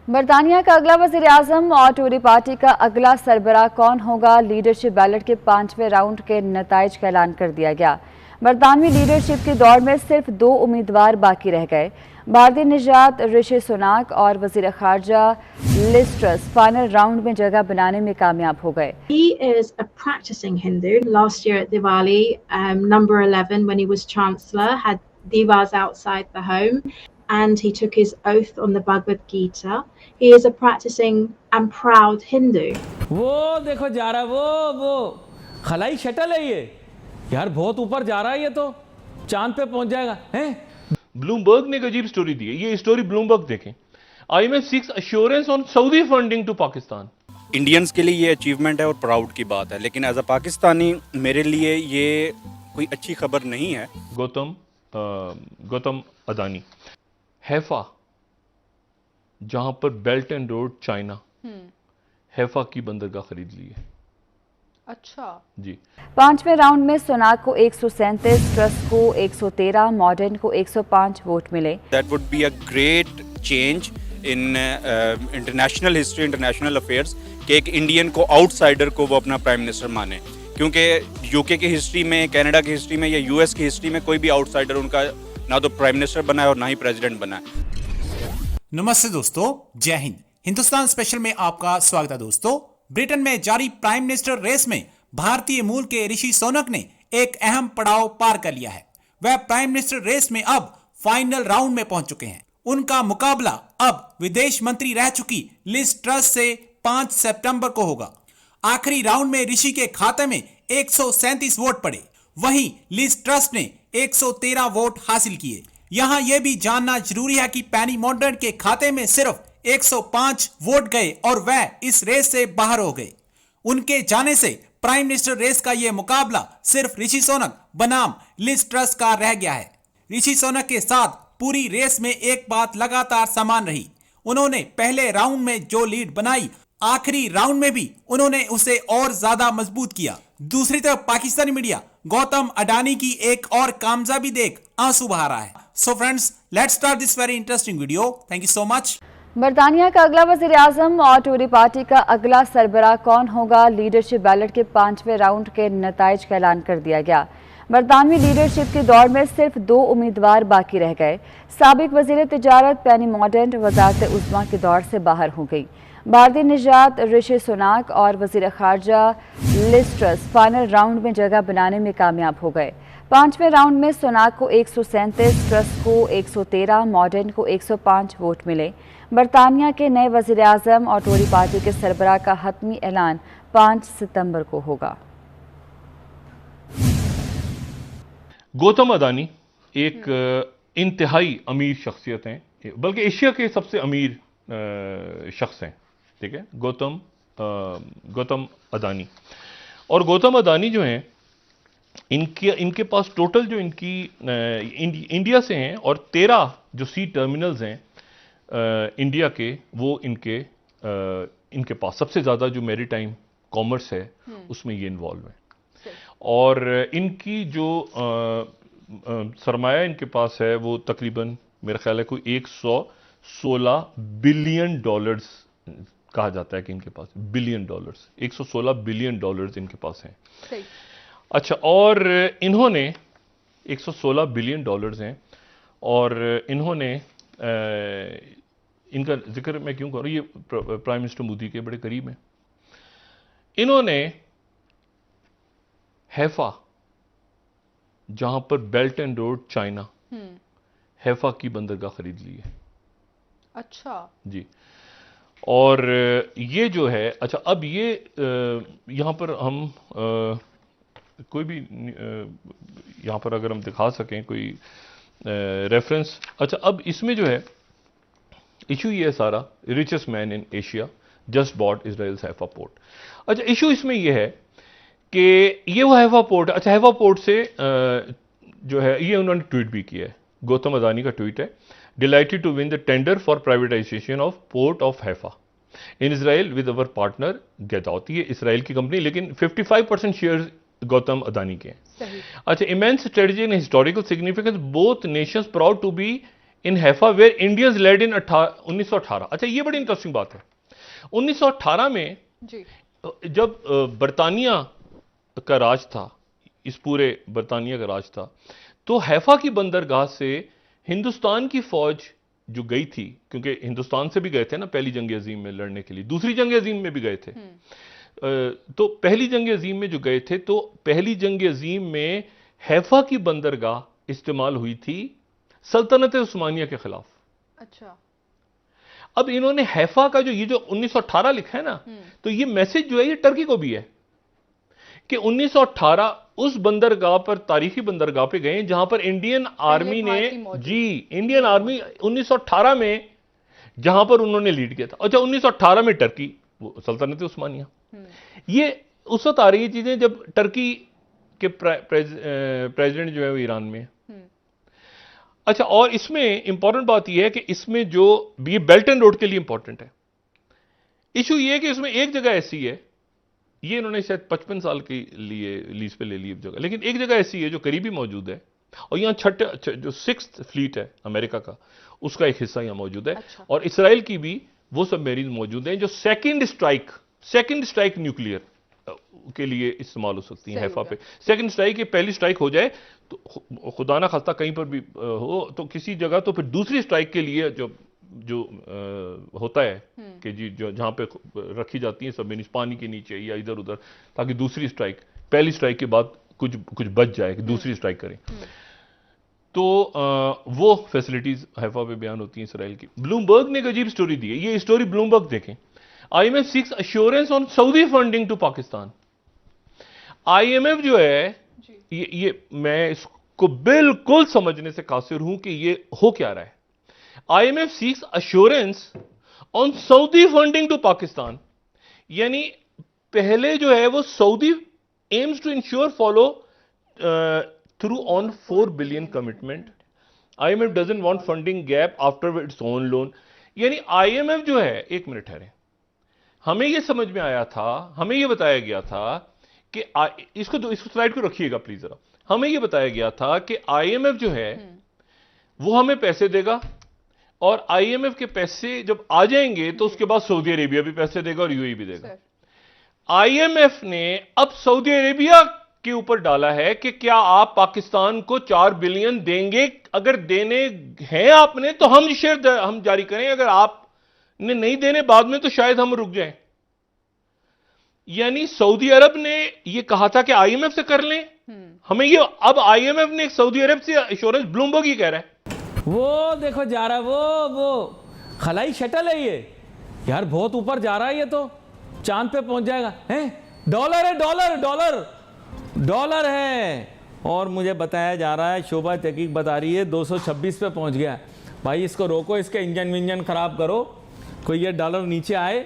बरतानिया का अगला वज़ीर आज़म और टोरी पार्टी का अगला सरबराह कौन होगा? लीडरशिप बैलेट के 5वें राउंड के नताइज का ऐलान कर दिया गया। बरतानवी लीडरशिप की दौड़ में सिर्फ 2 उम्मीदवार बाकी रह गए। भारतीय निजात ऋषि सुनाक और वज़ीर खारजा लिज ट्रस फाइनल राउंड में जगह बनाने में कामयाब हो गए। He is a practicing Hindu. Last year at Diwali, number 11, when he was Chancellor, had divas outside the home and he took his oath on the Bhagavad Gita. He is a practicing and proud Hindu. वो देखो जा रहा वो खलाई shuttle है ये यार, बहुत ऊपर जा रहा है ये, तो चांद पे पहुंच जाएगा हैं। ब्लूमबर्ग ने एक अजीब स्टोरी दी है, ये स्टोरी ब्लूमबर्ग देखें। IMF seeks assurance on Saudi funding to Pakistan. Indians के लिए ये अचीवमेंट है और प्राउड की बात है, लेकिन एज अ पाकिस्तानी मेरे लिए ये कोई अच्छी खबर नहीं है। गौतम अदानी हैफा, जहां पर belt and road China, Haifa की बंदरगाह खरीद ली है। अच्छा जी। 5वें राउंड में सुनाक को 137, ट्रस्ट को 113, मॉडर्न को 105 वोट मिले। That would be a great change in international history, international affairs, कि एक इंडियन को, आउटसाइडर को वो अपना प्राइम मिनिस्टर माने, क्योंकि यूके की हिस्ट्री में, कनाडा की हिस्ट्री में या यूएस की हिस्ट्री में कोई भी आउटसाइडर उनका ना तो प्राइम मिनिस्टर बना है और ना ही प्रेसिडेंट बना है। नमस्ते दोस्तों, जय हिंद। हिंदुस्तान स्पेशल में आपका स्वागत है दोस्तों। ब्रिटेन में जारी प्राइम मिनिस्टर रेस में भारतीय मूल के ऋषि सुनक ने एक अहम पड़ाव पार कर लिया है। वह प्राइम मिनिस्टर रेस में अब फाइनल राउंड में पहुंच चुके हैं। उनका मुकाबला अब विदेश मंत्री रह चुकी लिज ट्रस से 5 सितंबर को होगा। आखिरी राउंड में ऋषि के खाते में 137 वोट पड़े, वहीं लिज ट्रस ने 113 वोट हासिल किए। यहां यह भी जानना जरूरी है कि पेनी मॉर्डन के खाते में सिर्फ 105 वोट गए और वह इस रेस से बाहर हो गए। उनके जाने से प्राइम मिनिस्टर रेस का यह मुकाबला सिर्फ ऋषि सुनक बनाम लिज ट्रस का रह गया है। ऋषि सुनक के साथ पूरी रेस में एक बात लगातार समान रही, उन्होंने पहले राउंड में जो लीड बनाई, आखिरी राउंड में भी उन्होंने उसे और ज्यादा मजबूत किया। दूसरी तरफ पाकिस्तानी मीडिया गौतम अडानी की एक और कामयाबी देख आंसू बहा रहा है। So friends, let's start this very interesting video. Thank you so much. बरतानिया का अगला वज़ीर आज़म और टोरी पार्टी का अगला सरबराह कौन होगा? लीडरशिप बैलेट के 5वें राउंड के नताइज का ऐलान कर दिया गया। बरतानवी लीडरशिप की दौड़ में सिर्फ 2 उम्मीदवार बाकी रह गए। साबिक वज़ीर तिजारत पेनी मॉर्डन वज़ारत उज़्मा की दौड़ से बाहर हो गई। भारतीय निजात ऋषि सुनाक और वज़ीर खारजा लिज ट्रस फाइनल राउंड में जगह बनाने में कामयाब हो गए। 5वें राउंड में सुनाक को 137, ट्रस्ट को 113, मॉडर्न को 105 वोट मिले। बरतानिया के नए वज़ीर आज़म और टोरी पार्टी के सरबराह का हतमी ऐलान 5 सितंबर को होगा। गौतम अदानी एक इंतहाई अमीर शख्सियत हैं, बल्कि एशिया के सबसे अमीर शख्स हैं। ठीक है, गौतम अदानी। और गौतम अदानी जो हैं, इनके पास टोटल जो इनकी इंडिया से हैं और 13 जो सी टर्मिनल्स हैं इंडिया के, वो इनके पास सबसे ज़्यादा जो मैरीटाइम कॉमर्स है उसमें ये इन्वॉल्व है। और इनकी जो सरमाया इनके पास है वो तकरीबन मेरा ख्याल है कोई 116 बिलियन डॉलर्स कहा जाता है कि इनके पास बिलियन डॉलर्स, 116 बिलियन डॉलर्स इनके पास हैं। अच्छा, और इन्होंने 116 बिलियन डॉलर्स हैं और इन्होंने इनका जिक्र मैं क्यों कर रहा हूँ, ये प्राइम मिनिस्टर मोदी के बड़े करीब हैं। इन्होंने हैफा, जहां पर belt and road China, Haifa की बंदरगाह खरीद ली है। अच्छा जी। और ये जो है, अच्छा अब ये यहां पर हम कोई भी यहां पर अगर हम दिखा सकें कोई रेफरेंस। अच्छा, अब इसमें जो है इशू ये है सारा, richest man in Asia just bought Israel Haifa port. अच्छा, इशू इसमें ये है कि ये वो हैफा पोर्ट, अच्छा हैफा पोर्ट से जो है ये उन्होंने ट्वीट भी किया है, गौतम अदानी का ट्वीट है, delighted to win the tender for privatisation of port of Haifa in Israel with our partner Gadot. ये इसराइल की कंपनी, लेकिन 55% शेयर गौतम अदानी के हैं। अच्छा, immense strategic and historical significance, both nations proud to be in Haifa where Indians led in 1918। अच्छा, ये बड़ी interesting बात है। 1918 में जब बरतानिया का राज था, इस पूरे बरतानिया का राज था, तो हैफा की बंदरगाह से हिंदुस्तान की फौज जो गई थी, क्योंकि हिंदुस्तान से भी गए थे ना पहली जंग अजीम में लड़ने के लिए, दूसरी जंग अजीम में भी गए थे। तो पहली जंग अजीम में जो गए थे, तो पहली जंग अजीम में हैफा की बंदरगाह इस्तेमाल हुई थी सल्तनत उस्मानिया के खिलाफ। अच्छा, अब इन्होंने हैफा का जो ये जो 1918 लिखा है ना, तो ये मैसेज जो है ये टर्की को भी है कि 1918 उस बंदरगाह पर, तारीखी बंदरगाह पे गए जहां पर इंडियन आर्मी ने, इंडियन आर्मी 1918 में जहां पर उन्होंने लीड किया था। अच्छा, 1918 में टर्की, वो सल्तनत उस्मानिया, ये उस वक्त आ रही चीजें जब टर्की के प्रेसिडेंट जो है वो ईरान में। अच्छा, और इसमें इंपॉर्टेंट बात यह है कि इसमें जो ये बेल्ट एंड रोड के लिए इंपॉर्टेंट है। इशू ये है कि इसमें एक जगह ऐसी है, ये इन्होंने शायद 55 साल के लिए लीज पे ले ली जगह, लेकिन एक जगह ऐसी है जो करीबी मौजूद है, और यहाँ जो 6th फ्लीट है अमेरिका का, उसका एक हिस्सा यहाँ मौजूद है। अच्छा। और इसराइल की भी वो सबमरीन मौजूद हैं जो सेकंड स्ट्राइक न्यूक्लियर के लिए इस्तेमाल हो सकती हैं हैफा पे। सेकंड स्ट्राइक, पहली स्ट्राइक हो जाए तो खुदा ना खास्ता कहीं पर भी हो तो किसी जगह, तो फिर दूसरी स्ट्राइक के लिए जो होता है कि जी जो जहां पे रखी जाती है सबमरीन पानी के नीचे या इधर उधर, ताकि दूसरी स्ट्राइक, पहली स्ट्राइक के बाद कुछ बच जाए कि दूसरी स्ट्राइक करें। तो वो फैसिलिटीज हैफा पे बयान होती हैं इसराइल की। ब्लूमबर्ग ने एक अजीब स्टोरी दी है, ये स्टोरी ब्लूमबर्ग देखें। IMF seeks assurance on Saudi funding to Pakistan. IMF जो है ये मैं इसको बिल्कुल समझने से कासिर हूं कि ये हो क्या रहा है। IMF seeks assurance on Saudi funding to Pakistan, यानी पहले जो है वो Saudi aims to ensure follow through on 4 billion commitment. IMF doesn't want funding gap after its own loan. यानी IMF जो है, एक मिनट ठहरे, हमें यह समझ में आया था, हमें यह बताया गया था कि इसको स्लाइड को रखिएगा प्लीज जरा। हमें यह बताया गया था कि IMF जो है वो हमें पैसे देगा, और IMF के पैसे जब आ जाएंगे तो उसके बाद सऊदी अरेबिया भी पैसे देगा और UAE भी देगा। IMF ने अब सऊदी अरेबिया के ऊपर डाला है कि क्या आप पाकिस्तान को 4 बिलियन देंगे, अगर देने हैं आपने तो हम शेयर हम जारी करें, अगर आपने नहीं देने बाद में तो शायद हम रुक जाएं। यानी सऊदी अरब ने यह कहा था कि IMF से कर लें, हमें ये अब IMF ने सऊदी अरब से एश्योरेंस, ब्लूमबर्ग ही कह रहा है। वो देखो जा रहा है, वो खलाई शटल है ये यार, बहुत ऊपर जा रहा है ये, तो चांद पे पहुंच जाएगा। हैं, डॉलर है, डॉलर है। और मुझे बताया जा रहा है, शोभा तहकीक बता रही है 226 पे पहुंच गया। भाई इसको रोको, इसके इंजन विंजन खराब करो, कोई ये डॉलर नीचे आए